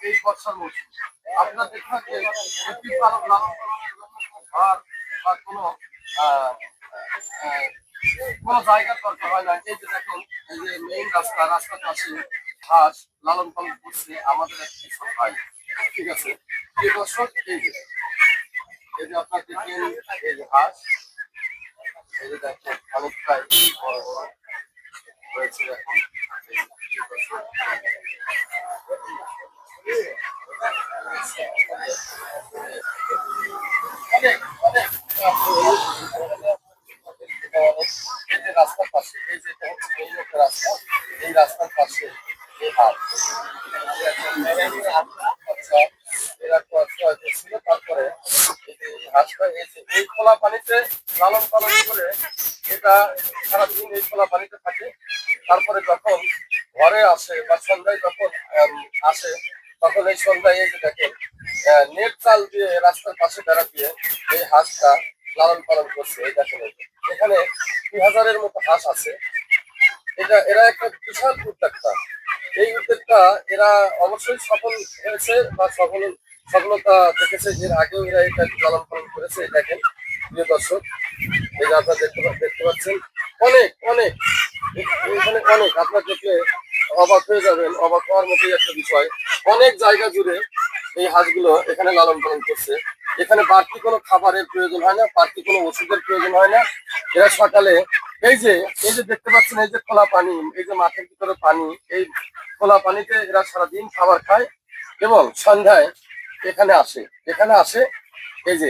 এই বর্ষার মৌসুম আপনার দেখা যে একটি পালক লালন পালনের জন্য ঘর বা কোনো আহ, আহ, কোনো জায়গার দরকার হয় না। এই যে দেখেন, এই যে মেইন রাস্তার পাশে হাঁস লালন পালন করছে আমাদের এক কৃষক ভাই। ঠিক আছে, প্রিয় দর্শক, এই যে আপনার দেখেন, এই যে হাঁস, এই যে দেখেন অনেকটাই বড় বড় হয়েছে এখন। এই যে প্রিয় দর্শক, অনেক অনেক এই যে রাস্তার পাশে, এই যে এটা হচ্ছে মেইন একটা রাস্তা, এই রাস্তার পাশে এই হাট। আচ্ছা, এরা ছিল, তারপরে এই যে এই হাঁসটা, এই যে এই খোলা পানিতে লালন পালন করে, এটা সারাদিন এই খোলা পানিতে থাকে। তারপরে যখন ঘরে আসে বা সন্ধ্যায় যখন আসে, তখন এই সন্ধ্যায় এই যে দেখেন নেট জাল দিয়ে রাস্তার পাশে বেড়া দিয়ে এই হাঁসটা লালন পালন করছে। এই দেখেন, এখানে 2000-এর মতো হাঁস আছে। এরা একটা বিশাল উদ্যোক্তা। এই উদ্যোগটা এরা অবশ্যই সফল হয়েছে বা সফলতা দেখেছে। এর আগেও এরা এটা লালন পালন করেছে। এই দেখেন প্রিয় দর্শক, এই যে আপনারা দেখতে পাচ্ছেন, অনেক অনেক এখানে অনেক, আপনার দেখলে অবাক হয়ে যাবেন। অবাক হওয়ার মতোই একটা বিষয়, অনেক জায়গা জুড়ে এই হাঁসগুলো এখানে লালন পালন করছে। এখানে বাড়তি কোনো খাবারের প্রয়োজন হয় না, বাড়তি কোনো ওষুধের প্রয়োজন হয় না। এরা সকালে এই যে দেখতে পাচ্ছেন, এই যে খোলা পানি, এই যে মাঠের ভিতরে পানি, এই খোলা পানিতে এরা সারাদিন খাবার খায় এবং সন্ধ্যায় এখানে আসে এই যে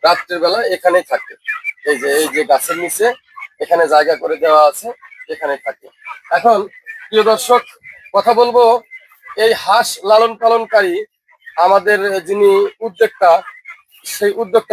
রাত্রের বেলা এখানে থাকে। এই যে গাছের নিচে এখানে জায়গা করে দেওয়া আছে, এখানে থাকে। এখন প্রিয় দর্শক, কথা বলবো এই হাঁস লালন পালনকারী আমাদের যিনি উদ্যোক্তা, সেই উদ্যোক্তা